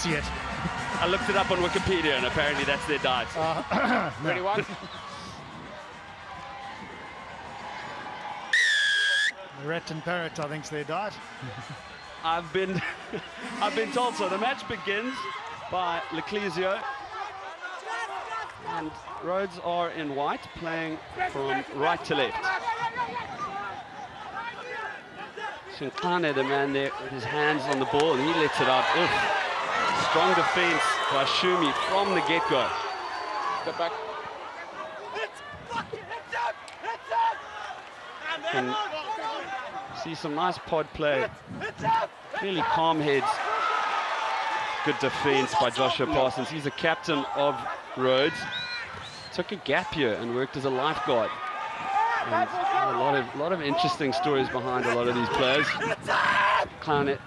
see it. I looked it up on Wikipedia, and apparently that's their diet. Ready, one? The rat and parrot, I think, is their diet. I've been told so. The match begins by L'Ecclesio, and Rhodes are in white, playing from right to left. Shinkane, the man there with his hands on the ball, and he lets it out. Oof. Strong defense by Shumi from the get-go. Step back. And see some nice pod play. Really calm heads. Good defense by Joshua Parsons. He's the captain of Rhodes. Took a gap year and worked as a lifeguard. And a lot of interesting stories behind a lot of these players. Clown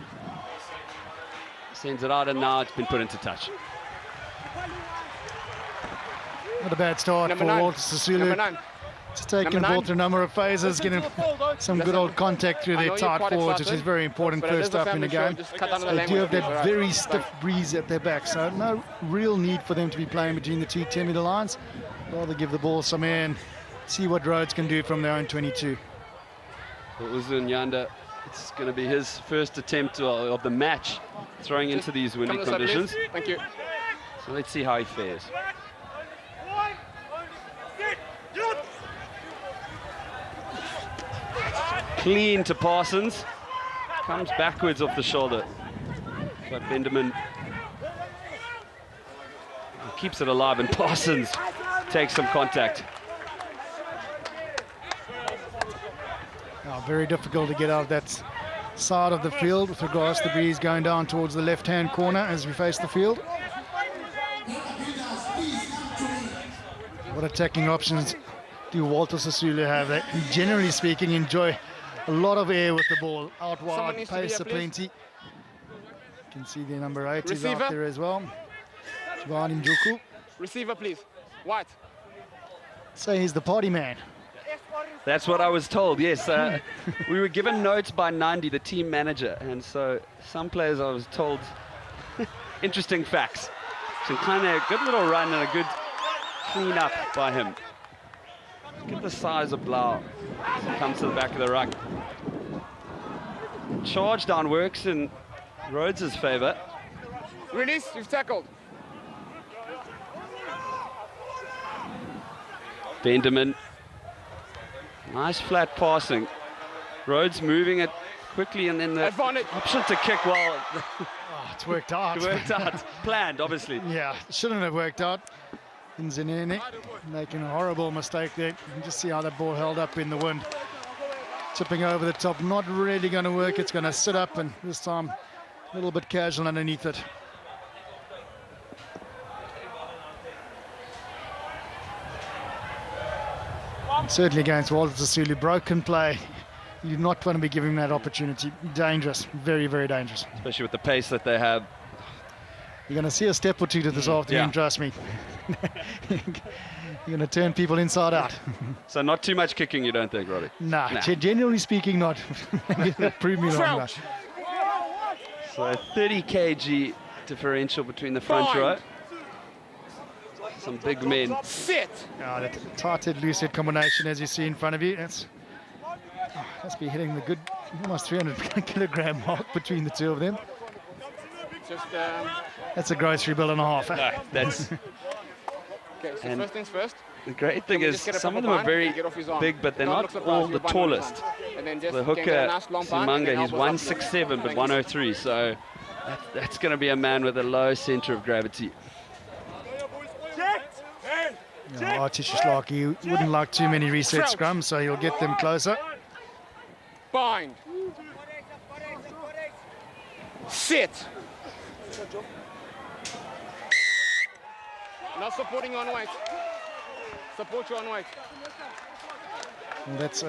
sends it out, and now it's been put into touch. Not a bad start for Walter Sisulu. It's taken the ball through a number of phases, getting some good old contact through their tight forwards, which is very important first up in the game. They do have that very stiff breeze at their back, so no real need for them to be playing between the two 10-meter lines. Rather give the ball some air and see what Rhodes can do from their own 22. Uzu Nyanda, it's going to be his first attempt of the match, throwing into these windy conditions. Thank you. So let's see how he fares. Clean to Parsons. Comes backwards off the shoulder. But Benjamin keeps it alive, and Parsons takes some contact. Very difficult to get out of that side of the field with regards to the breeze going down towards the left-hand corner as we face the field. What attacking options do Walter Sisulu have? They, generally speaking, enjoy a lot of air with the ball. Out wide, pace aplenty. You can see the number 8 is out there as well. Giovanni Njoku. Receiver, please. White. So he's the party man. That's what I was told, yes. We were given notes by Nandi, the team manager, and so some players, I was told, interesting facts. Shinkane, a good little run and a good clean up by him. Look at the size of Blau as he comes to the back of the ruck. Charge down works in Rhodes' favour. Release, you've tackled. Benjamin. Nice flat passing. Rhodes moving it quickly, and then the option to kick well. It's worked out. It worked out. Planned, obviously. Yeah, shouldn't have worked out. Nzenene making a horrible mistake there. You can just see how that ball held up in the wind. Tipping over the top, not really going to work. It's going to sit up, and this time a little bit casual underneath it. Certainly against Walter Sisulu, broken play. You do not want to be giving him that opportunity. Dangerous, very, very dangerous. Especially with the pace that they have. You're going to see a step or two to this afternoon, trust me. You're going to turn people inside out. So not too much kicking, you don't think, Robbie? Nah. Generally speaking, not. Prove me wrong. So a 30 kg differential between the front row. Some big men. Sit. That tight-head, loose-head combination, as you see in front of you, that's must be hitting the good, almost 300 kilogram mark between the two of them. That's a grocery bill and a half. No, that's. Okay, so first things first. The great thing is some of them are very big, but they're not all the tallest. The hooker, Simanga, he's 167 but 103, so that's going to be a man with a low center of gravity. Archie Shishlaki wouldn't like too many reset scrums, so he'll get them closer. Bind. Sit. Not supporting you on weight. Support you on weight. And that's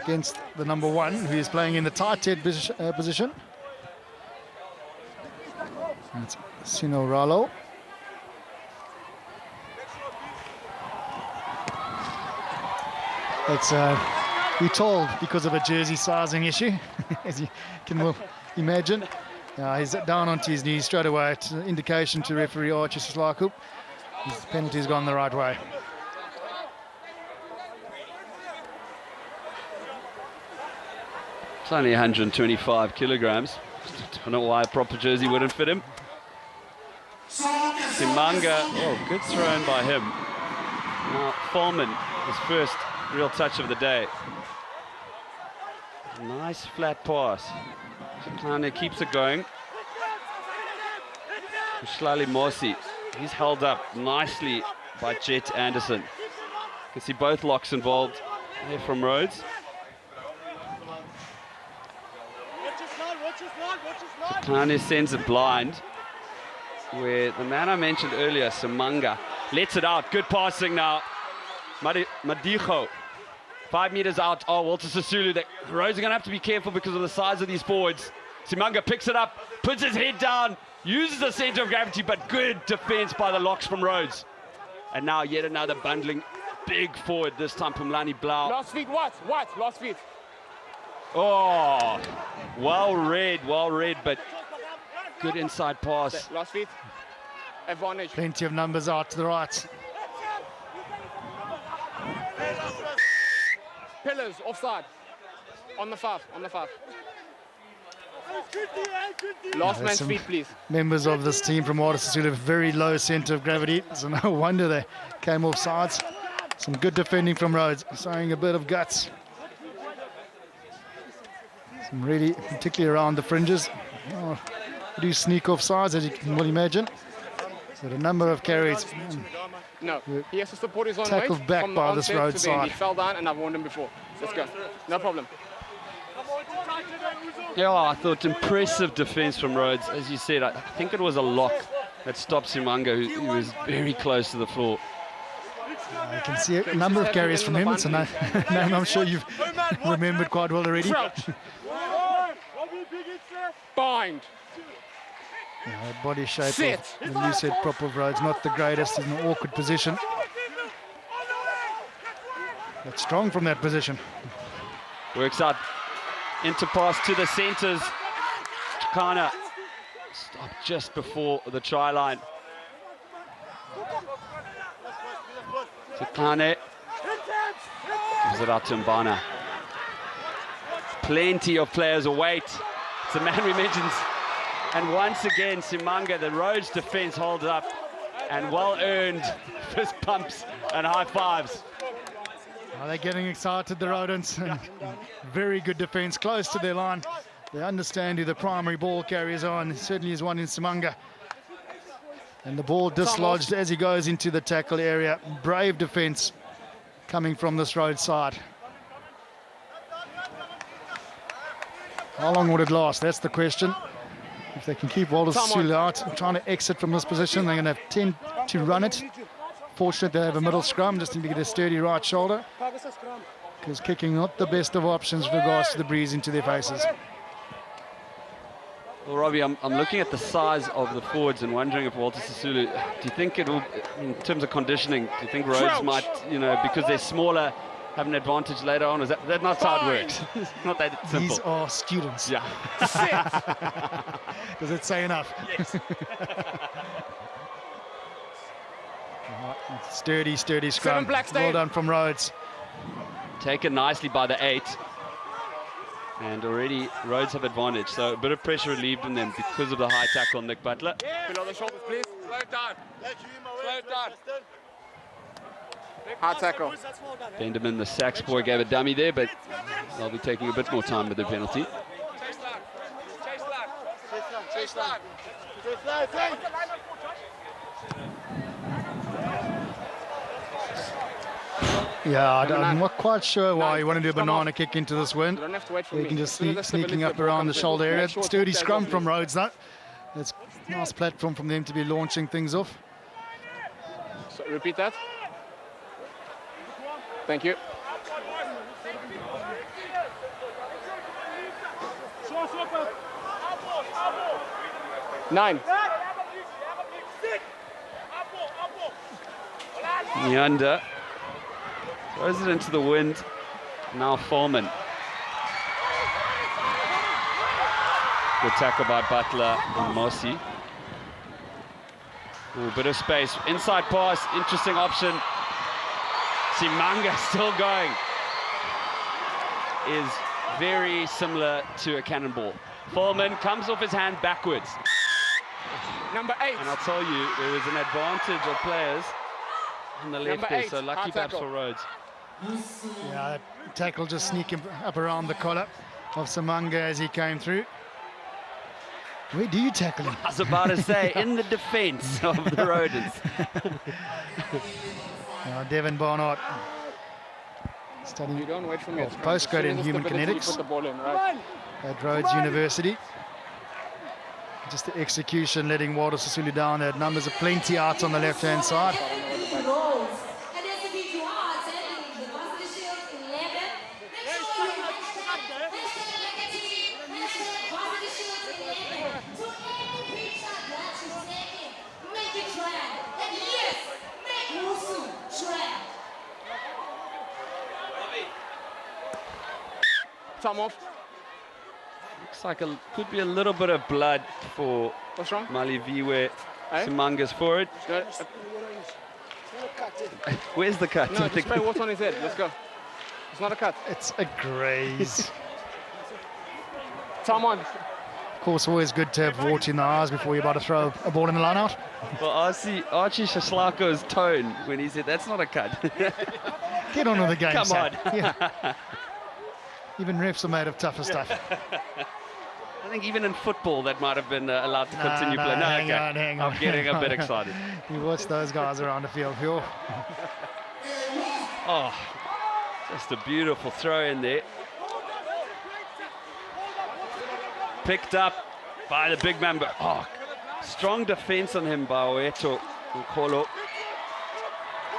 against the number 1, who is playing in the tight head position. That's Sino Ralo. It's we're told because of a jersey sizing issue, as you can well imagine. He's down onto his knees straight away. It's an indication to referee Archie Sislaku. His penalty's gone the right way. It's only 125 kilograms. Don't know why a proper jersey wouldn't fit him. Simanga, oh, good throw in by him. Now, Foreman, his first real touch of the day. Nice flat pass. Kleine keeps it going. Shlali Morsi, he's held up nicely by Jet Anderson. You can see both locks involved here from Rhodes. Kleine sends it blind, where the man I mentioned earlier, Simanga, lets it out. Good passing now. Madicho, 5 meters out. Oh, Walter Sisulu. Rhodes are going to have to be careful because of the size of these forwards. Simanga picks it up, puts his head down, uses the center of gravity, but good defense by the locks from Rhodes. And now yet another bundling big forward, this time Pumlani Blau. Last feet, what? Last feet. Oh, well read, but good inside pass. Last feet. Advantage. Plenty of numbers out to the right. Pillars, offside. On the 5. Last man's feet, please. Members of this team from Walter Sisulu have very low centre of gravity, so no wonder they came off sides. Some good defending from Rhodes, showing a bit of guts. Some really, particularly around the fringes. Oh, do sneak off sides, as you can well imagine. But a number of carries. No, he has to support his own weight. Tackled back from by the this onset Rhodes to the end. side. He fell down, and I've warned him before. Let's go. No problem. Yeah, I thought impressive defense from Rhodes. As you said, I think it was a lock that stopped Simanga, who was very close to the floor. I can see a number of carries from him. It's a name I'm sure you've remembered quite well already. Bind. Body shape of the loose head prop of Rhodes, not the greatest. He's in an awkward position. But strong from that position. Works out. Interpass to the centres. Chikana stopped just before the try line. Chikane gives it out to Mbana. Plenty of players await. It's the man we mentioned. And once again, Simanga, the Rhodes defense holds up, and well-earned fist pumps and high fives. They're getting excited, the Rodents. Very good defense, close to their line. They understand who the primary ball carriers are, and certainly is one in Simanga. And the ball dislodged as he goes into the tackle area. Brave defense coming from this Rhodes side. How long would it last? That's the question. If they can keep Walter Sisulu out, trying to exit from this position, they're going to tend to run it. Fortunate they have a middle scrum, just need to get a sturdy right shoulder. Because kicking not the best of options with regards to the breeze into their faces. Well, Robbie, I'm looking at the size of the forwards and wondering if Walter Sisulu, do you think it will, in terms of conditioning, do you think Rhodes might, because they're smaller, have an advantage later on? Is that not how it works? It's not that simple. These are students. Yeah. Does it say enough? Yes. Sturdy scrum. Well done from Rhodes. Taken nicely by the 8. And already Rhodes have advantage. So a bit of pressure relieved on them because of the high tackle on Nick Butler. Below the shoulders, please. Slow it down. Slow it down. High tackle. Benjamin, the Sax boy, gave a dummy there, but they'll be taking a bit more time with the penalty. Chase line. Yeah, I'm not quite sure why he wanted to do a banana kick into this wind. He can just sneaking up around the shoulder area. Sturdy scrum from Rhodes, though. It's a nice platform from them to be launching things off. So repeat that. Thank you. Nine. Nyanda throws it into the wind. Now Foreman. Good tackle by Butler and Mosi. Ooh, bit of space. Inside pass, interesting option. Simanga still going. Is very similar to a cannonball. Foreman comes off his hand backwards. Number 8. And I'll tell you, there was an advantage of players on the left there, so lucky perhaps for Rhodes. Yeah, that tackle just sneaking up around the collar of Simanga as he came through. Where do you tackle him? I was about to say, in the defense of the Rodents. Now, Devin Barnard studying postgrad in human kinetics at Rhodes University. Just the execution letting Walter Sisulu down. That numbers are plenty out on the left-hand side. Thumb off. Looks like could be a little bit of blood for What's wrong? Maliviwe. Simanga's forward. Where's the cut? No, just spray water on his head. Let's go. It's not a cut. It's a graze. Thumb on. Of course, always good to have water in the eyes before you're about to throw a ball in the line out. Well, I see Archie Shaslako's tone when he said, that's not a cut. Get on with the game, Come on. Yeah. Even refs are made of tougher stuff. I think even in football that might have been allowed to continue playing. No, hang on. I'm getting a bit excited. You watch those guys around the field, Phil. Oh, just a beautiful throw in there. Picked up by the big man. Oh, strong defense on him by Oeto Nkolo.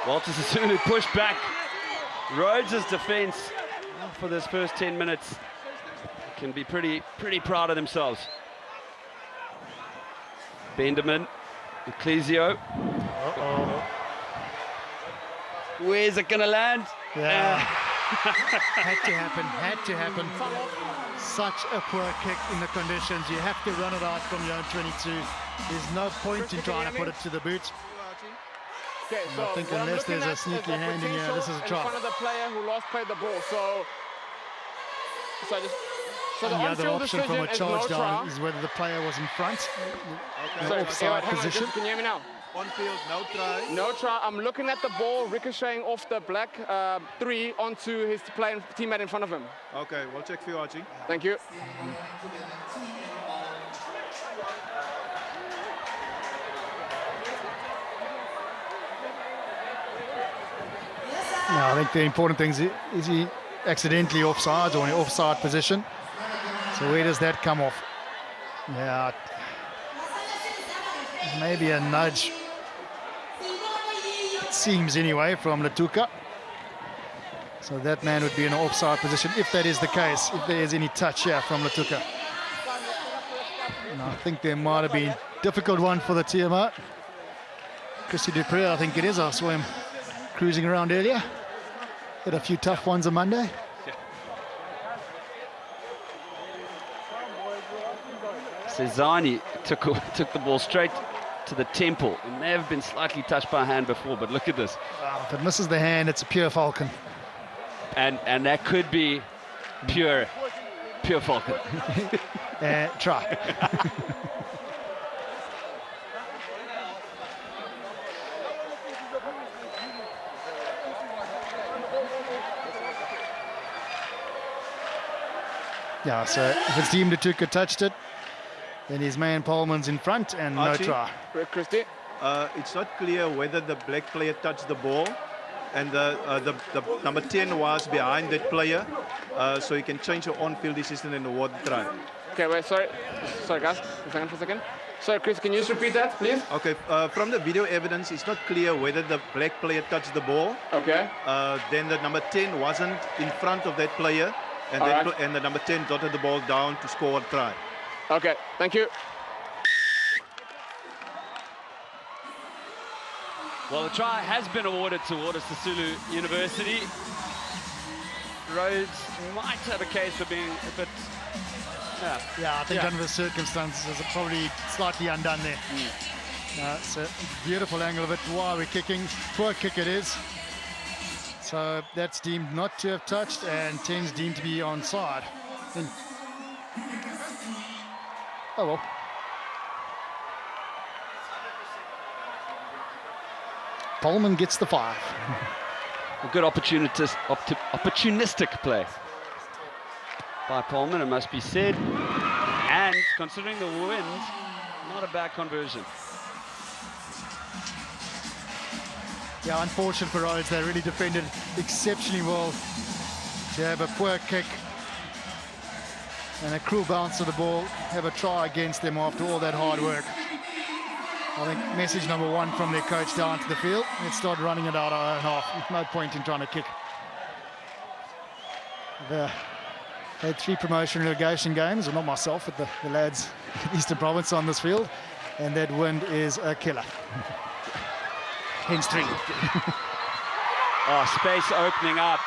Walter Sisulu pushed back. Rhodes' defense for this first 10 minutes can be pretty proud of themselves. Benderman, Ecclesio. Where's it gonna land? Yeah. Had to happen. Such a poor kick in the conditions. You have to run it out from your own 22. There's no point in trying to put it to the boot. Okay, so I think unless there's a sneaky hand in here, this is a try. In front of the player who last played the ball. So the other option from a charge down is whether the player was in front. Okay. Offside position. Can you hear me now? On field, no try. No try. I'm looking at the ball ricocheting off the black 3 onto his teammate in front of him. Okay, we'll check for you, Archie. Thank you. No, I think the important thing is he accidentally offside or in offside position. So where does that come off? Yeah, maybe a nudge. It seems anyway from Latuka. So that man would be in an offside position if that is the case, if there is any touch here from Latuka. And I think there might have been a difficult one for the TMO. Christy Dupree, I think it is. I saw him cruising around earlier. Had a few tough ones on Monday. Cezani took the ball straight to the temple. It may have been slightly touched by a hand before, but look at this. If it misses the hand, it's a pure falcon. And that could be pure falcon. Try. Yeah, so if it's deemed Latuka touched it, then his man Polman's in front and Archie, no try. Christy? It's not clear whether the black player touched the ball and the number 10 was behind that player, so you can change your on-field decision and award the try. Okay, wait, sorry guys, for a second. Sorry, Chris, can you just repeat that, please? Okay, from the video evidence, it's not clear whether the black player touched the ball. Okay. Then the number 10 wasn't in front of that player, and, and the number 10 dotted the ball down to score a try. Okay, thank you. Well, the try has been awarded to Sisulu University. Rhodes might have a case for being a bit Yeah, I think under the circumstances, it's probably slightly undone there. It's a beautiful angle of it. Why we're kicking, poor kick it is. So that's deemed not to have touched, and 10's deemed to be onside. Oh well. Pullman gets the 5. A good opportunistic play by Pullman, it must be said. And considering the wind, not a bad conversion. Yeah, unfortunate for Rhodes. They really defended exceptionally well to have a poor kick and a cruel bounce of the ball, have a try against them after all that hard work. I think message number 1 from their coach down to the field. Let's start running it out our own half. No point in trying to kick. They had 3 promotion relegation games, or not myself, but the lads Eastern Province on this field, and that wind is a killer. Hence 3. Oh, space opening up.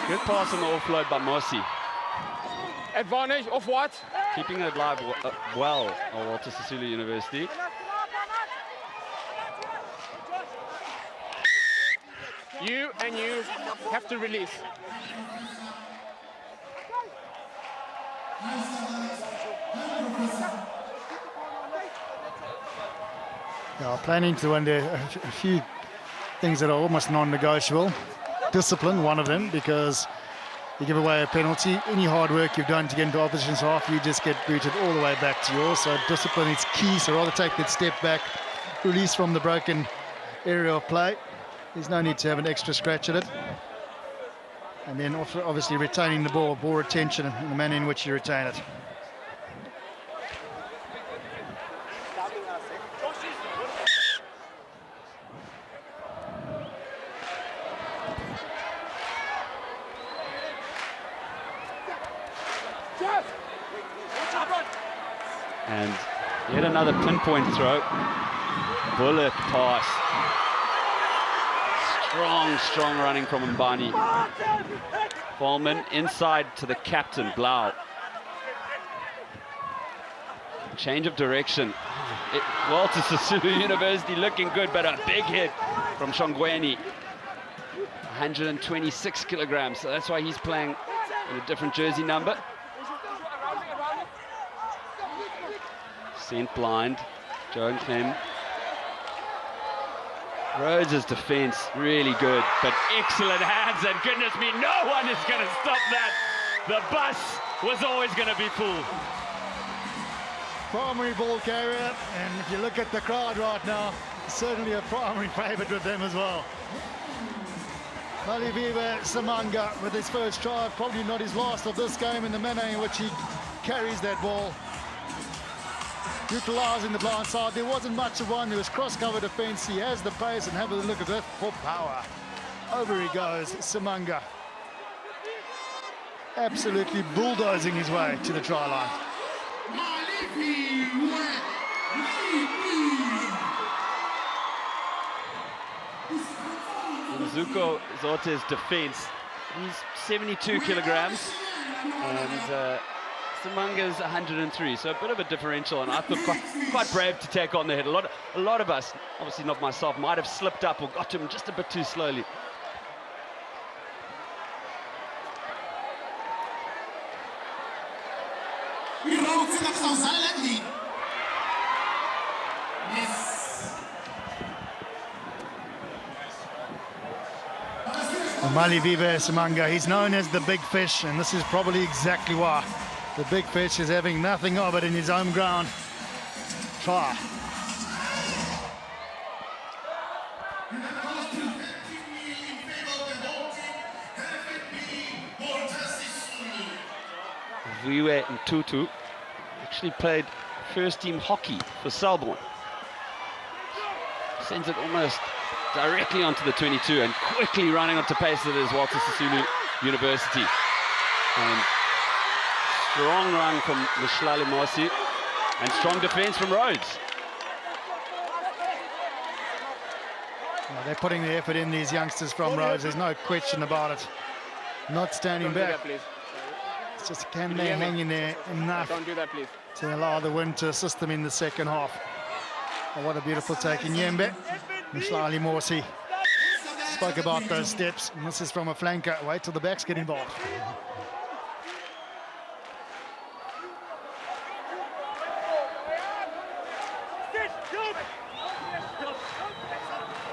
Good pass on the offload by Mosi. Advantage of what? Keeping it alive well at Walter Sisulu University. You have to release. Yeah, planning to win there a few things that are almost non-negotiable. Discipline, one of them, because you give away a penalty. Any hard work you've done to get into opposition's half, you just get booted all the way back to yours. So discipline is key, so rather take that step back, release from the broken area of play. There's no need to have an extra scratch at it. And then obviously retaining the ball retention in the manner in which you retain it. And yet another pinpoint throw. Bullet pass. Strong running from Mbani. Ballman inside to the captain, Blau. Change of direction. Walter Sisulu University looking good, but a big hit from Shongweni. 126 kilograms, so that's why he's playing in a different jersey number. Sent blind, Joan Clem. Rhodes' defense really good, but excellent hands, and goodness me, no one is going to stop that. The bus was always going to be full. Primary ball carrier, and if you look at the crowd right now, certainly a primary favourite with them as well. Maliviva Samanga with his first try, probably not his last of this game, in the manner in which he carries that ball. Utilising the blind side, there wasn't much of one, there was cross-cover defence, he has the pace, and have a look at that for power. Over he goes, Samanga. Absolutely bulldozing his way to the try line. Zuko Zote's defense, he's 72 kilograms, and Samanga's 103, so a bit of a differential, and I thought quite brave to take on the head. A lot of us, obviously not myself, might have slipped up or got to him just a bit too slowly. Maliviva Samanga, he's known as the big fish, and this is probably exactly why. The big fish is having nothing of it in his home ground. Try. Viwe Ntutu actually played first team hockey for Selborne. Sends it almost directly onto the 22 and quickly running onto pace it is Walter Sisulu University. And strong run from Mishlali Mosi and strong defense from Rhodes. Well, they're putting the effort in, these youngsters from Rhodes, there's no question about it. Not standing back. It's just can they hang in there enough Don't do that, please. to allow the wind to assist them in the second half. Oh, what a beautiful take in Yembe. Mshlali Morsi spoke about those steps, and this is from a flanker. Wait till the backs get involved.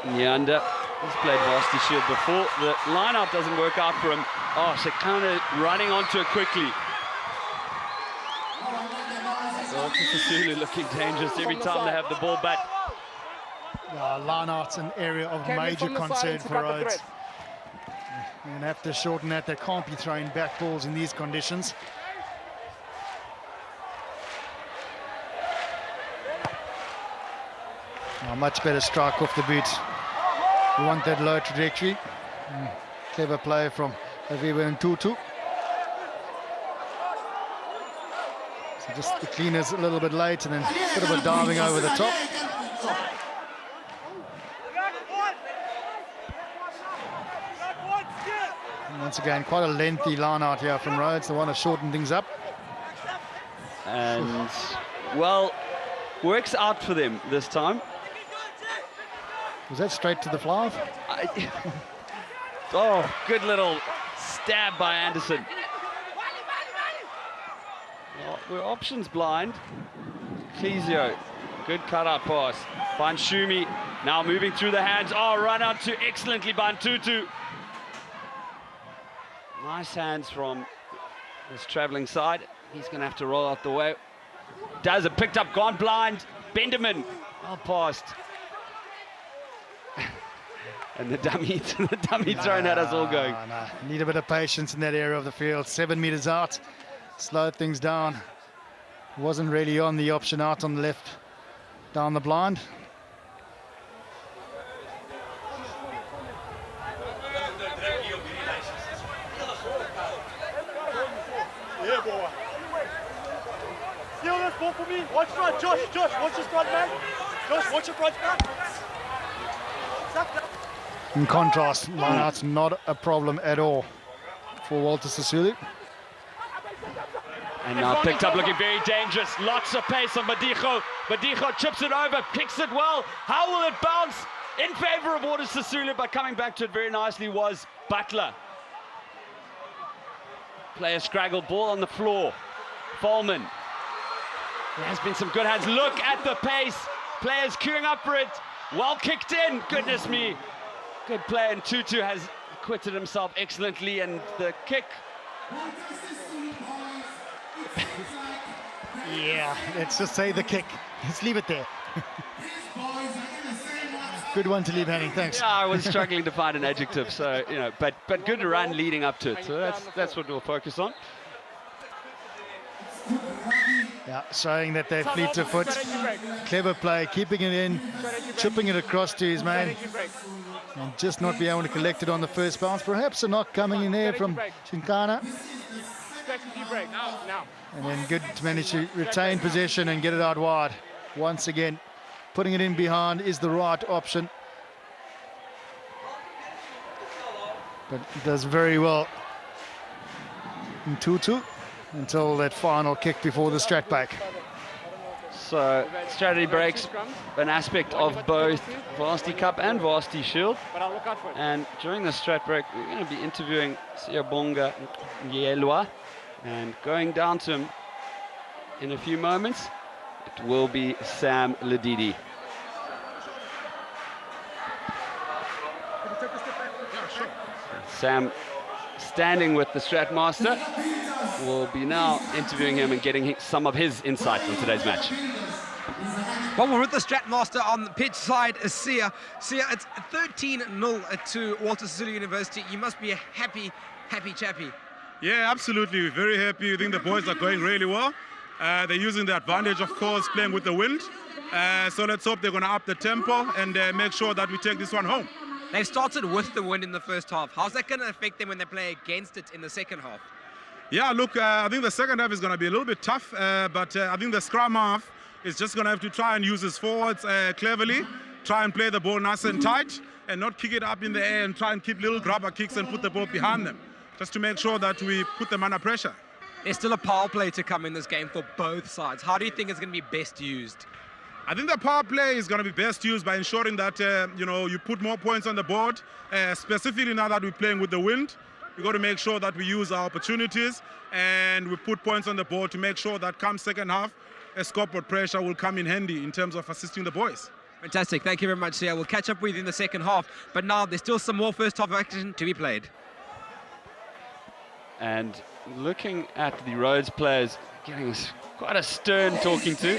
Nyanda has played Varsity Shield before. The line-out doesn't work out for him. Oh, Shekana running onto it quickly. Sisulu looking dangerous every time they have the ball back. Line-out's an area of major concern for Rhodes. You're going to have to shorten that. They can't be throwing back balls in these conditions. Much better strike off the boot. We want that low trajectory. Clever play from Aviva and Tutu. So just the cleaners a little bit late and then a bit of a diving over the top. And once again, quite a lengthy line out here from Rhodes. They want to shorten things up. And, well, works out for them this time. Was that straight to the fly? Oh, good little stab by Anderson. Well, we're options blind. Clezio, good cut-out pass. Banshumi now moving through the hands. Oh, run out to excellently by Tutu. Nice hands from this travelling side. He's going to have to roll out the way. Does it, picked up, gone blind. Benderman, well passed. And the dummy throwing at us all going. No. Need a bit of patience in that area of the field. 7 meters out, slowed things down. Wasn't really on the option out on the left, down the blind. Yeah, boy. Steal this ball for me. Watch front, Josh, watch your front, man. Josh, watch your front, man. In contrast, line-out's not a problem at all for Walter Sisulu. And now picked up, looking very dangerous. Lots of pace on Madigo. Madigo chips it over, picks it well. How will it bounce? In favour of Walter Sisulu, but coming back to it very nicely was Butler. Player scraggled, ball on the floor. Folman. There has been some good hands. Look at the pace. Players queuing up for it. Well kicked in, goodness me. Good play, and Tutu has acquitted himself excellently, and the kick. Yeah, let's just say the kick. Let's leave it there. Good one to leave hanging, thanks. Yeah, I was struggling to find an adjective, so, you know, but good run leading up to it, so that's what we'll focus on. Yeah, showing that they're fleet of foot. Clever play, keeping it in, chipping it across to his man, and just not be able to collect it on the first bounce. Perhaps a knock coming in there from Shinkana. And then good to manage to retain possession and get it out wide. Once again, putting it in behind is the right option. But he does very well in Tutu until that final kick before the strat back. So strategy breaks, an aspect of both Varsity Cup and Varsity Shield. And during the strat break, we're going to be interviewing Siyabonga Yelwa, and going down to him in a few moments, it will be Sam Ledidi. Sam, standing with the Strat Master, will be now interviewing him and getting some of his insight on today's match. Well, we're with the Strat Master on the pitch side, Sia. Sia, it's 13-0 to Walter Sisulu University. You must be a happy chappy. Yeah, absolutely. We're very happy. I think the boys are going really well. They're using the advantage, of course, playing with the wind. So let's hope they're going to up the tempo and make sure that we take this one home. They've started with the wind in the first half. How's that going to affect them when they play against it in the second half? Yeah, look, I think the second half is going to be a little bit tough, but I think the scrum half is just going to have to try and use his forwards cleverly, try and play the ball nice and tight, and not kick it up in the air and try and keep little grabber kicks and put the ball behind them, just to make sure that we put them under pressure. There's still a power play to come in this game for both sides. How do you think it's going to be best used? I think the power play is going to be best used by ensuring that, you put more points on the board, specifically now that we're playing with the wind. We've got to make sure that we use our opportunities and we put points on the board to make sure that come second half, a scoreboard pressure will come in handy in terms of assisting the boys. Fantastic. Thank you very much, Sia. We'll catch up with you in the second half. But now there's still some more first half action to be played. And looking at the Rhodes players, getting quite a stern talking to.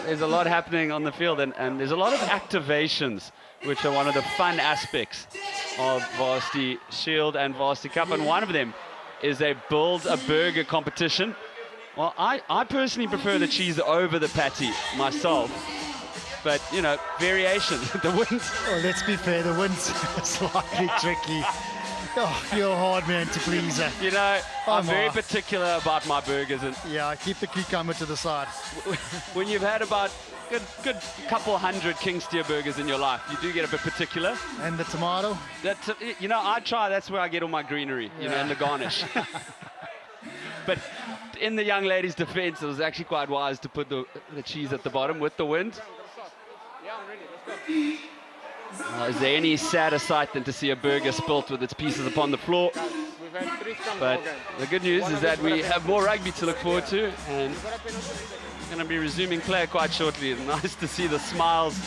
There's a lot happening on the field, and there's a lot of activations, which are one of the fun aspects of Varsity Shield and Varsity Cup. And one of them is a build a burger competition. Well, I personally prefer the cheese over the patty myself. But, variation. The wind's... Well, let's be fair, the wind's slightly tricky. Oh, you're a hard man to please. I'm very particular about my burgers. And yeah, I keep the cucumber to the side. When you've had about good couple hundred King Steer burgers in your life, you do get a bit particular. And the tomato? I try, that's where I get all my greenery, and the garnish. But in the young lady's defense, it was actually quite wise to put the cheese at the bottom with the wind. Yeah, I'm ready. Let's go. Is there any sadder sight than to see a burger spilt with its pieces upon the floor? We've had 3 scrums but all game. The good news is that we have more rugby to look forward to, and we're going to be resuming play quite shortly. It's nice to see the smiles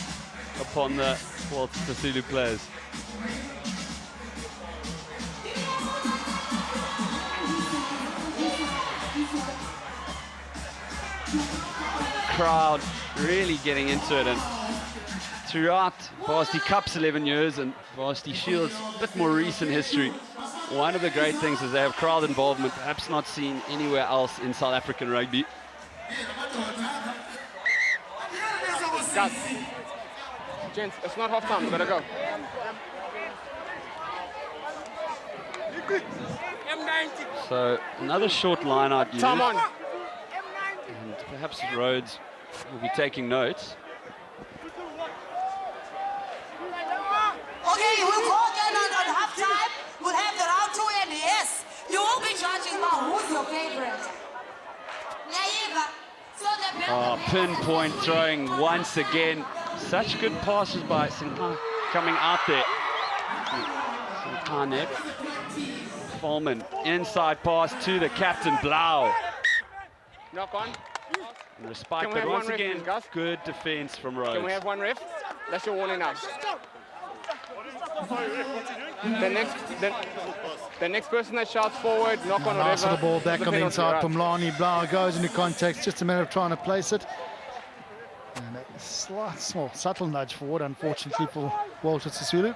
upon the Walter Sisulu players. Crowd really getting into it, and throughout Varsity Cup's 11 years and Varsity Shield's a bit more recent history, one of the great things is they have crowd involvement, perhaps not seen anywhere else in South African rugby. Guys, gents, it's not half time, we gotta go. So another short line out used. Time on. And perhaps Rhodes will be taking notes. Okay, we'll go again on halftime. We'll have the round 2, and yes, you will be judging about who's your favorite. Pinpoint throwing once again. Such good passes by Sinha coming out there. Sinha Foreman, inside pass to the captain, Blau. Knock on. And respite, but once again, good defense from Rhodes. Can we have one ref? That's your warning now. The next person that shouts forward, knock on, nice whatever. The ball back on the inside from Lani. Blau goes into contact, just a matter of trying to place it. And a slight, small, subtle nudge forward, unfortunately for Walter Sisulu.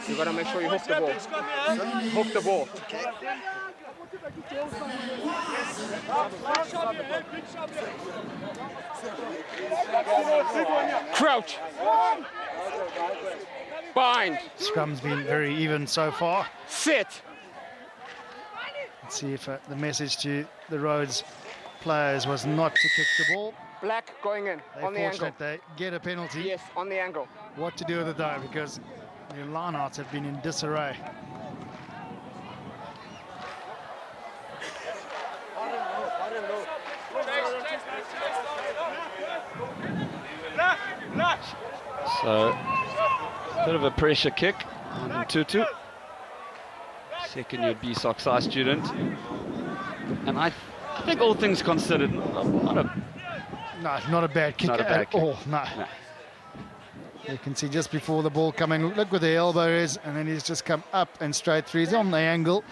You've got to make sure you hook the ball. Hook the ball. Crouch. Bind. Scrum's been very even so far. Sit. Let's see if the message to the Rhodes players was not to kick the ball. Black going in on the angle. They get a penalty. Yes, on the angle. What to do with it though, because the lineouts have been in disarray. So, bit of a pressure kick on Tutu. Second year B-Soc Sci student. And I think all things considered, not a bad kick at all. No. You can see just before the ball coming, look where the elbow is, and then he's just come up and straight through. He's on the angle,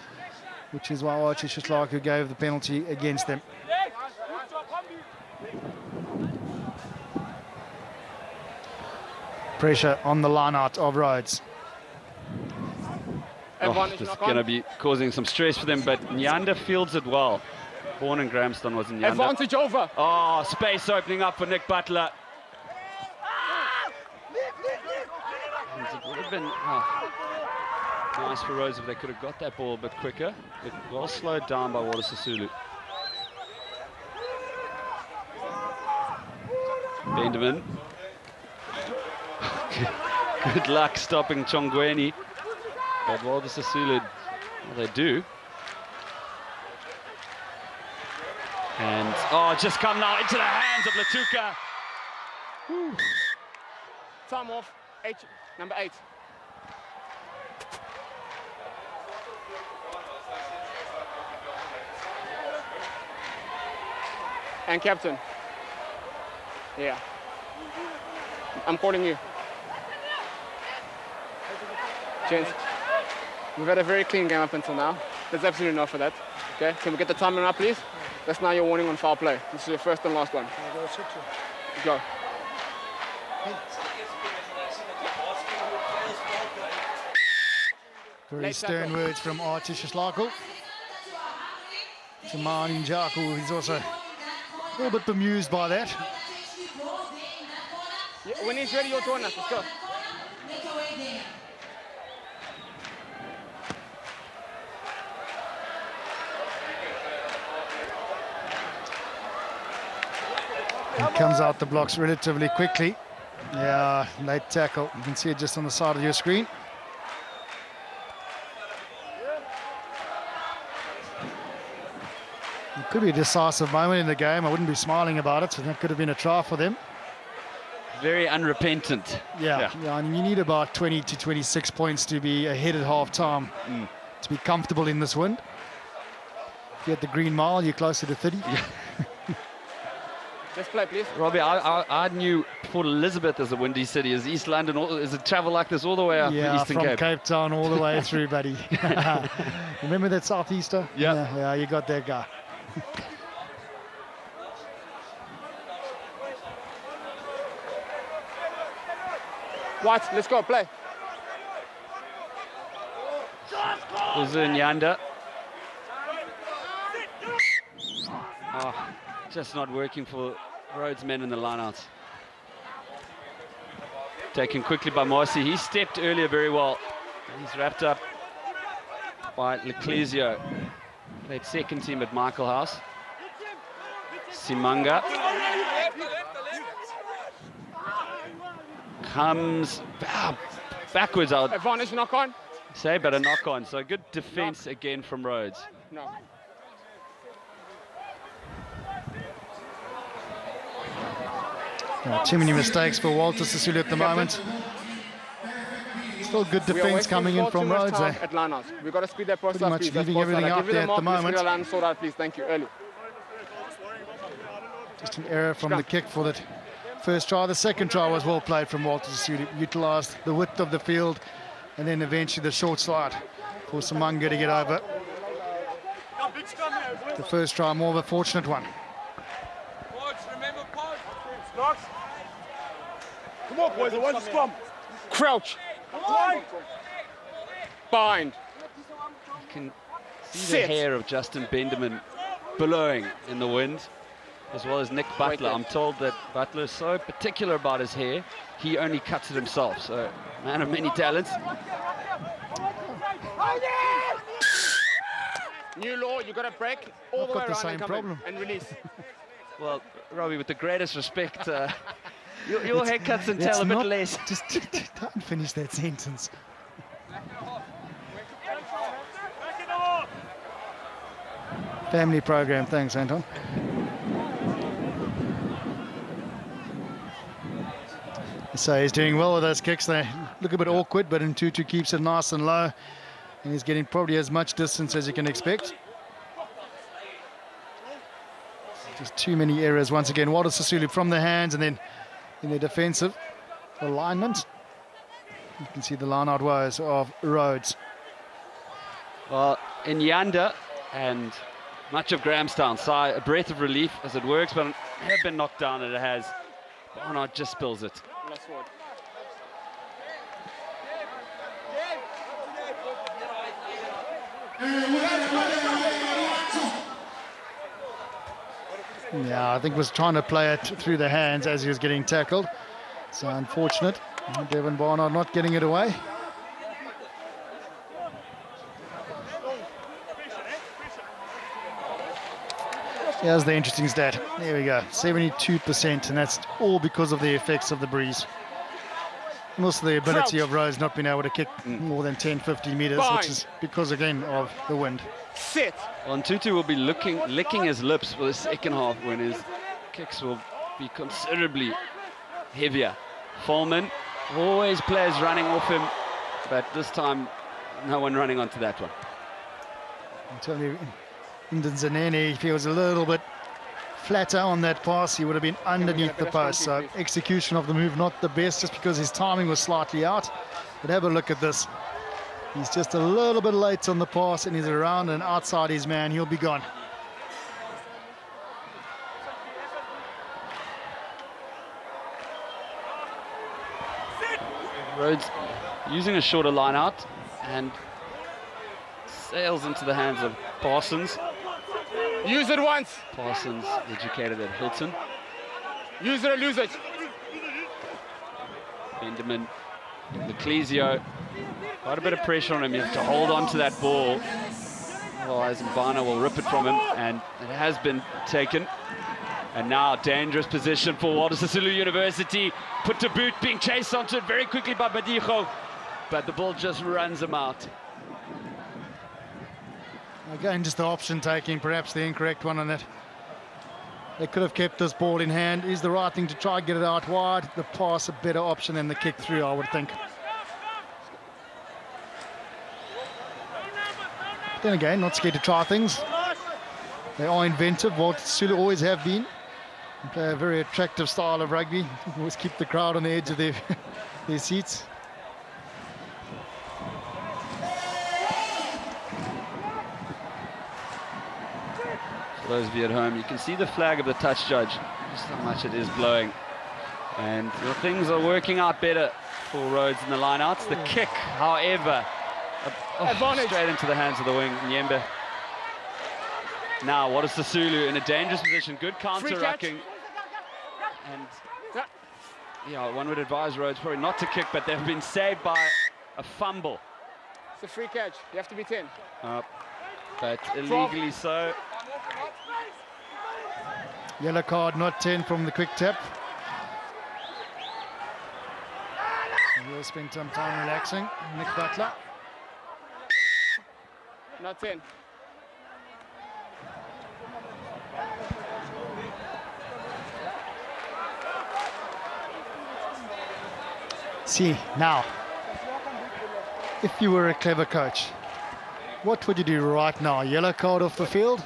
which is why Archie Shishlaku gave the penalty against them. Pressure on the line out of Rhodes. This is going to be causing some stress for them, but Nyanda fields it well. Born in Grahamstown was in Nyanda. Advantage over. Oh, space opening up for Nick Butler. It would have been nice for Rhodes if they could have got that ball a bit quicker, but well slowed down by Walter Sisulu. Benjamin. Good luck stopping Chongweni. But Walter Sisulu, well, they do. Oh, just come now into the hands of Latuka. Time off, number 8. And captain. Yeah. I'm calling you. Gents, we've had a very clean game up until now. There's absolutely enough for that. Okay, can we get the timer up, please? That's now your warning on foul play. This is your first and last one. Go. Very stern words from Archie Shislaku. Tamani Njaku, he's also a little bit bemused by that. Yeah, when he's ready, your turn. Let's go. He comes out the blocks relatively quickly. Yeah, late tackle. You can see it just on the side of your screen. It could be a decisive moment in the game. I wouldn't be smiling about it, so that could have been a try for them. Very unrepentant. Yeah, and you need about 20 to 26 points to be ahead at half-time to be comfortable in this wind. If you had the green mile, you're closer to 30. Let's play, please. Robbie, I knew Port Elizabeth as a windy city. Is East London, is it travel like this all the way up to Eastern from Cape? Cape Town all the way through, buddy. Remember that Southeaster? Yep. Yeah, you got that guy. White, let's go, play. Nyanda. Oh, just not working for Rhodes men in the lineouts. Taken quickly by Marcy. He stepped earlier very well. He's wrapped up by Leclesio. Played second team at Michael House. Simanga comes backwards out. Advantage knock on. Say, but a knock on. So good defense again from Rhodes. No. Too many mistakes for Walter Sisulu at the moment. Still good defense coming in from Rhodes. At lineouts. We've got to speed that process Pretty up, much please. leaving everything out there at the moment. Sort out, please. Thank you. Early. Just an error from the kick for that first try. The second try was well played from Walter Sisulu. Utilised the width of the field and then eventually the short slide for Simanga to get over. The first try, more of a fortunate one. Come on, boys, I want to scrum. Crouch. Bind. You can see the hair of Justin Benderman billowing in the wind, as well as Nick Butler. I'm told that Butler is so particular about his hair, he only cuts it himself. So, man of many talents. New law, you got to break all the way around same problem. and release. Well, Robbie, with the greatest respect, your haircuts entail a bit less. Just don't finish that sentence. Family program, thanks, Anton. So he's doing well with those kicks. They look a bit awkward, but Ntutu keeps it nice and low. And he's getting probably as much distance as you can expect. Just too many errors once again. Walter Sisulu from the hands and then in the defensive alignment. You can see the line-out woes of Rhodes. Well, in Yanda and much of Grahamstown sigh a breath of relief as it works, but have been knocked down and it has. Barnard just spills it. Yeah, I think was trying to play it through the hands as he was getting tackled. So unfortunate. Devon Barnard not getting it away. Here's the interesting stat. There we go, 72%, and that's all because of the effects of the breeze. And also the ability of Rhodes not being able to kick more than 10-15 metres, which is because, again, of the wind. Sit. Well, Tutu will be licking his lips for the second half when his kicks will be considerably heavier. Foreman, always players running off him, but this time no one running onto that one. I'm telling you, Nzanene, if he was a little bit flatter on that pass, he would have been underneath the post. So execution of the move not the best, just because his timing was slightly out. But have a look at this. He's just a little bit late on the pass, and he's around and outside his man. He'll be gone. Rhodes using a shorter line out and sails into the hands of Parsons. Use it once. Parsons, educated at Hilton. Use it or lose it. Benjamin, Leclésio, quite a bit of pressure on him. You have to hold on to that ball, otherwise Mbana will rip it from him, and it has been taken. And now dangerous position for Walter Sisulu University. Put to boot, being chased onto it very quickly by Badijo, but the ball just runs him out. Again, just the option taking, perhaps the incorrect one on it. They could have kept this ball in hand. Is the right thing to try and get it out wide? The pass a better option than the kick through, I would think. Then again, not scared to try things. They are inventive. Walter Sisulu always have been. They play a very attractive style of rugby. Always keep the crowd on the edge of their seats. For those of you at home, you can see the flag of the touch judge, just how much it is blowing. And things are working out better for Rhodes in the line-outs. The kick, however, straight into the hands of the wing, Nyembe. Now, what is Sisulu in a dangerous position? Good counter-rucking. And yeah, one would advise Rhodes probably not to kick, but they've been saved by a fumble. It's a free catch. You have to be 10. But illegally so. Yellow card, not 10 from the quick tap. We'll spend some time relaxing. Nick Butler. Not 10. See, now, if you were a clever coach, what would you do right now? Yellow card off the field?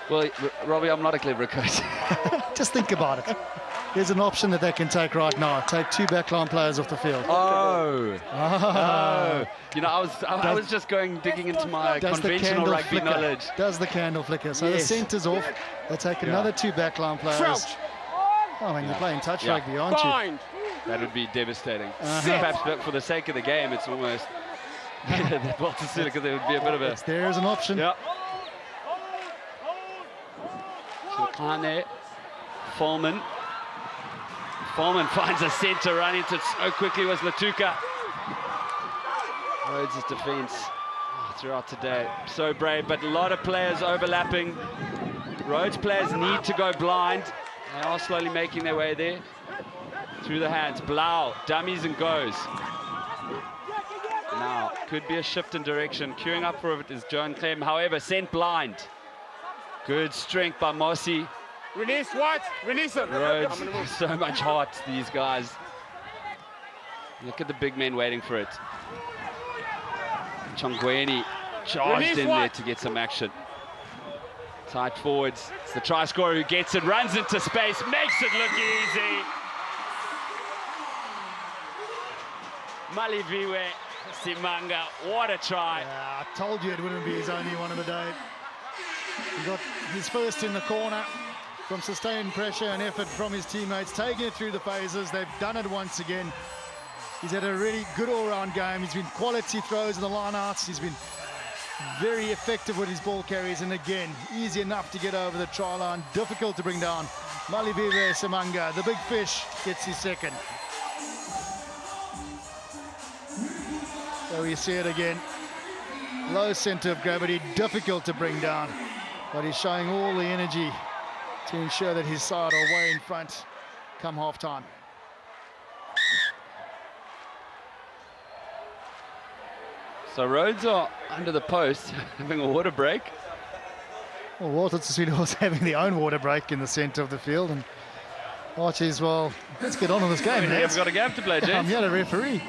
Well, Robbie, I'm not a clever coach. Just think about it. There's an option that they can take right now. Take 2 backline players off the field. Oh. You know, I was just digging into my conventional rugby knowledge. Does the candle flicker? So the centre's off. They take another 2 backline players. Oh, man, you're playing touch rugby, aren't you? That would be devastating. Perhaps for the sake of the game, it's almost that Walter Sisulu, because there would be a bit of a... There's an option. Yep. Kane, Foreman finds a centre, running into it so quickly was Latuka. Rhodes' defence throughout today, so brave, but a lot of players overlapping. Rhodes players need to go blind. They are slowly making their way there. Through the hands, Blau, dummies and goes. Now, could be a shift in direction. Queuing up for it is John Clem, however, sent blind. Good strength by Mosi. Release what? Release him. Rhodes, so much heart, these guys. Look at the big men waiting for it. Chongweni charged in there to get some action. Tight forwards. It's the try scorer who gets it, runs into space, makes it look easy. Maliviwe Simanga, what a try. I told you it wouldn't be his only one of the day. He got his first in the corner from sustained pressure and effort from his teammates, taking it through the phases. They've done it once again. He's had a really good all-round game. He's been quality throws in the line-outs. He's been very effective with his ball carries, and again, easy enough to get over the try line, difficult to bring down. Maliviwe Simanga, the big fish, gets his second. So we see it again. Low center of gravity, difficult to bring down, but he's showing all the energy to ensure that his side are way in front come half time. So Rhodes are under the post, having a water break. Well, Walter Sisulu was having their own water break in the centre of the field, and Archie's, well, let's get on with this game. We've got a game to play, I'm gents. here to referee.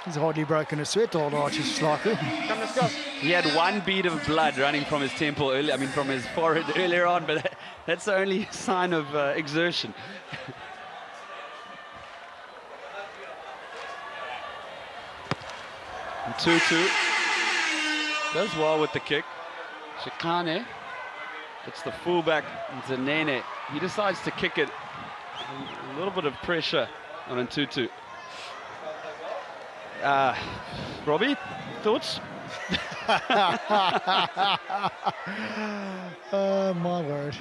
He's hardly broken a sweat, old Archie, slightly. Come, let's go. He had one bead of blood running from his temple earlier, from his forehead earlier on, but that's the only sign of exertion. And Tutu does well with the kick. Shikane, it's the fullback, Zanene. He decides to kick it. A little bit of pressure on Tutu. Robbie, thoughts? Oh my word.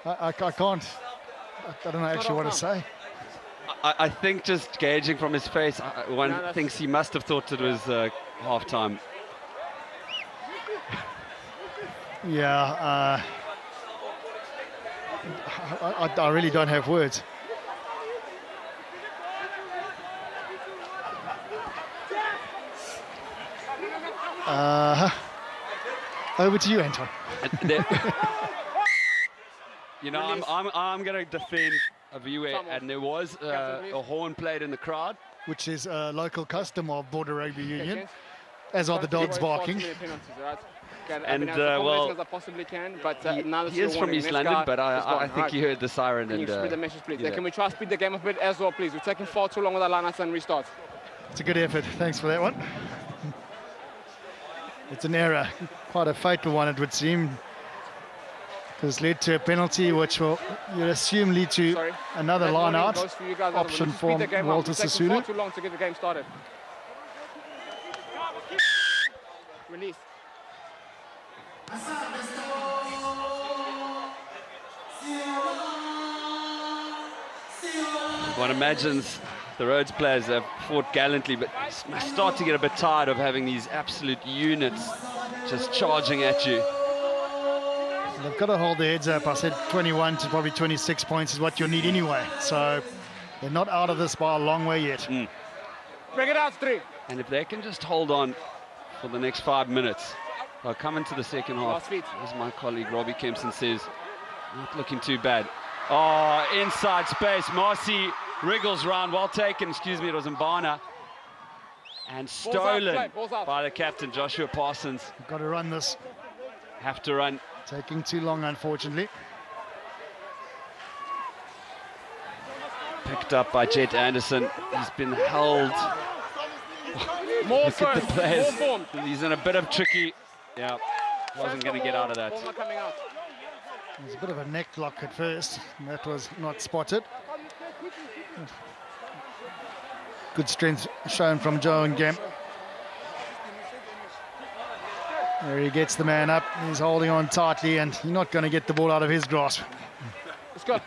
I can't. I don't know actually what to say. I think just gauging from his face, one thinks he must have thought it was half-time. Yeah, I really don't have words. Over to you, Anton. You know, I'm going to defend a view, and there was a horn played in the crowd, which is a local custom of Border Rugby Union, as are the dogs barking. And well, as I possibly can, but he is from East London, but I think he heard the siren. Can you speed the message, please? Can we try to speed the game a bit as well, please? We're taking far too long with our line-outs and restarts. It's a good effort. Thanks for that one. It's an error, quite a fatal one, it would seem. It's led to a penalty, which will, you'd assume, lead to another line-out option from Walter Sisulu. Far too long to get the game started. Release. One imagines the Rhodes players have fought gallantly, but must start to get a bit tired of having these absolute units just charging at you. They've got to hold their heads up. I said 21 to probably 26 points is what you'll need anyway. So they're not out of this by a long way yet. Bring it out, 3. And if they can just hold on for the next 5 minutes, they'll come into the second half. As my colleague Robbie Kempson says, not looking too bad. Oh, inside space. Marcy wriggles round. Well taken. Excuse me, it was Mbana. And stolen by the captain, Joshua Parsons. Got to run this. Have to run. Taking too long, unfortunately. Picked up by Jet Anderson. He's been held. More Look at the firm, players. more form. He's in a bit of tricky. Yeah, wasn't going to get out of that. There's a bit of a neck lock at first, and that was not spotted. Good strength shown from Joe and Gemp. There he gets the man up. He's holding on tightly, and you're not going to get the ball out of his grasp. Let's go.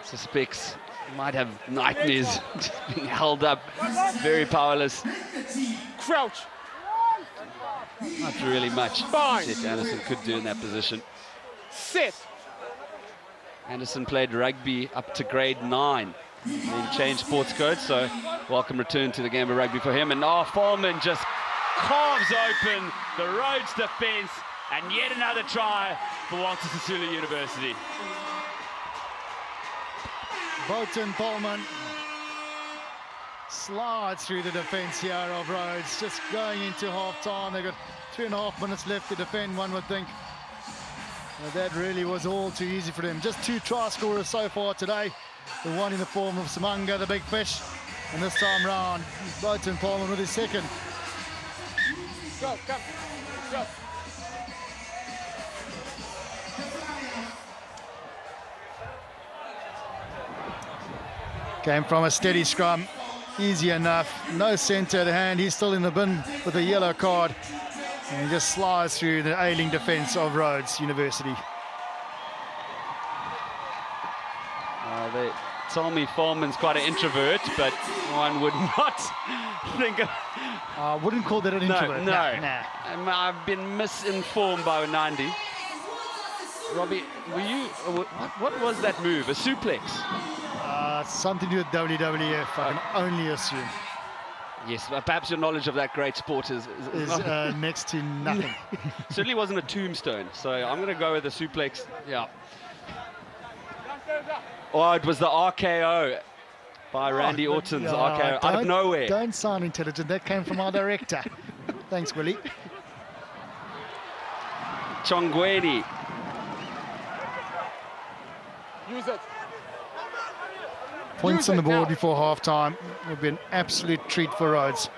Suspects he might have nightmares just being held up, very powerless. Crouch. Not really much Jet Anderson could do in that position. Sit. Anderson played rugby up to grade 9. Then changed sports code, so welcome return to the game of rugby for him. And Foreman just carves open the Rhodes defence, and yet another try for Walter Sisulu University. Bolton Pullman slides through the defence here of Rhodes, just going into half-time. They've got 2.5 minutes left to defend, one would think. That really was all too easy for them. Just 2 try scorers so far today. The one in the form of Samanga, the big fish, and this time round, Bolton Pullman with his second. Go, come, go. Came from a steady scrum, easy enough. No centre at hand. He's still in the bin with a yellow card, and he just slides through the ailing defence of Rhodes University. They told me Foreman's quite an introvert, but one would not think of... I wouldn't call that an introvert. No. Nah. I've been misinformed by Nandi. Robbie, were you? What was that move? A suplex? Something to do with WWF, I can only assume. Yes, perhaps your knowledge of that great sport is next to nothing. Certainly wasn't a tombstone, so I'm going to go with a suplex. Yeah. Oh, it was the RKO by Randy Orton's RKO out of nowhere. Don't sound intelligent. That came from our director. Thanks, Willie. Chongweni. Use it. Points on the board before half-time would be an absolute treat for Rhodes.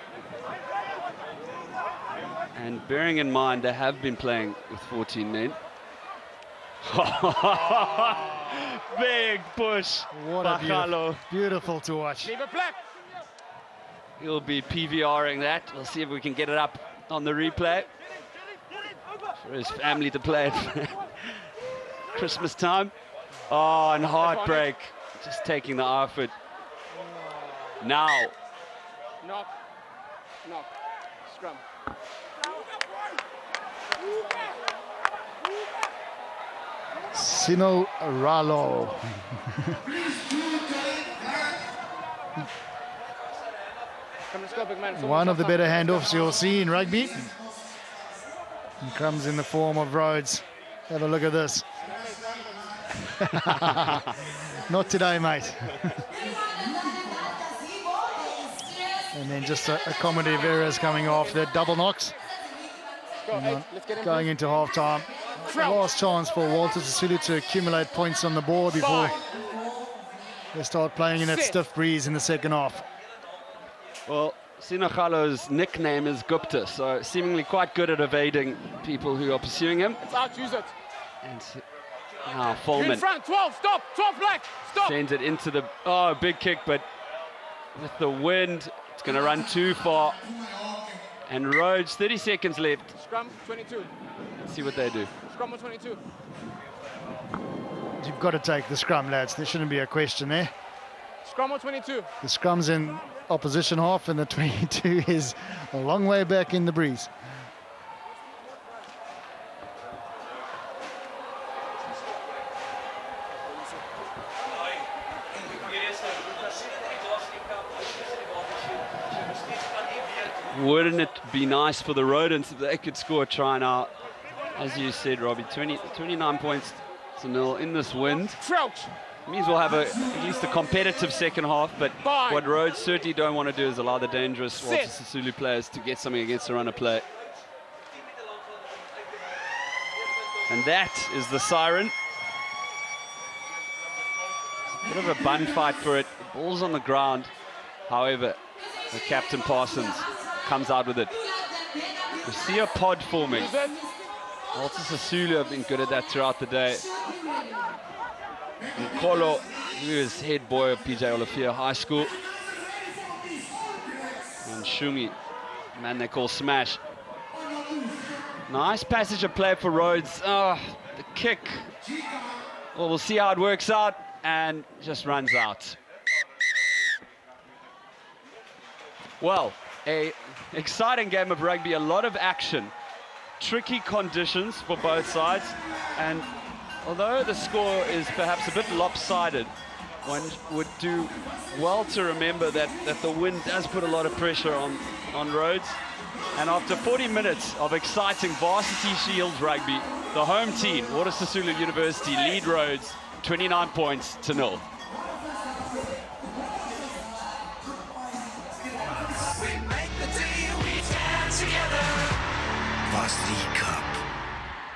And bearing in mind they have been playing with 14 men. Big push. What a beautiful to watch. Leave it black. He'll be PVRing that. We'll see if we can get it up on the replay for his family to play it Christmas time. Oh, and heartbreak. Just taking the effort. Now. Knock. Knock. Scrum. Sino Ralo. One of the better handoffs you'll see in rugby. It comes in the form of Rhodes. Have a look at this. Not today, mate. And then just a comedy of errors coming off the double knocks. Going into half-time. Last chance for Walter Sisulu to accumulate points on the board before they start playing in that stiff breeze in the second half. Well, Sinokhalo's nickname is Gupta, so seemingly quite good at evading people who are pursuing him. It's out, use it. And now Foreman. In front, 12, stop, 12 black, stop. Sends it into the, big kick, but with the wind, it's going to run too far. And Rhodes, 30 seconds left. Scrum, 22. Let's see what they do. Scrum on 22. You've got to take the scrum, lads. There shouldn't be a question there. Scrum on 22. The scrum's in opposition half, and the 22 is a long way back in the breeze. Wouldn't it be nice for the Rodents if they could score a try now? As you said, Robbie, 29 points to 0 in this wind. Crouch. Means we'll have at least a competitive second half, but what Rhodes certainly don't want to do is allow the dangerous Walter Sisulu players to get something against the run of play. And that is the siren. It's a bit of a bun fight for it. The ball's on the ground. However, the captain Parsons comes out with it. We see a pod forming. Walter Sisulu have been good at that throughout the day. Nkolo, who is head boy of PJ Olafia High School. And Shungi, man they call Smash. Nice passage of play for Rhodes. Oh, the kick. Well, we'll see how it works out, and just runs out. Well, an exciting game of rugby, a lot of action. Tricky conditions for both sides, and although the score is perhaps a bit lopsided, one would do well to remember that the wind does put a lot of pressure on Rhodes. And after 40 minutes of exciting Varsity Shield rugby, the home team, Water Sisulu University, lead Rhodes 29 points to 0. Varsity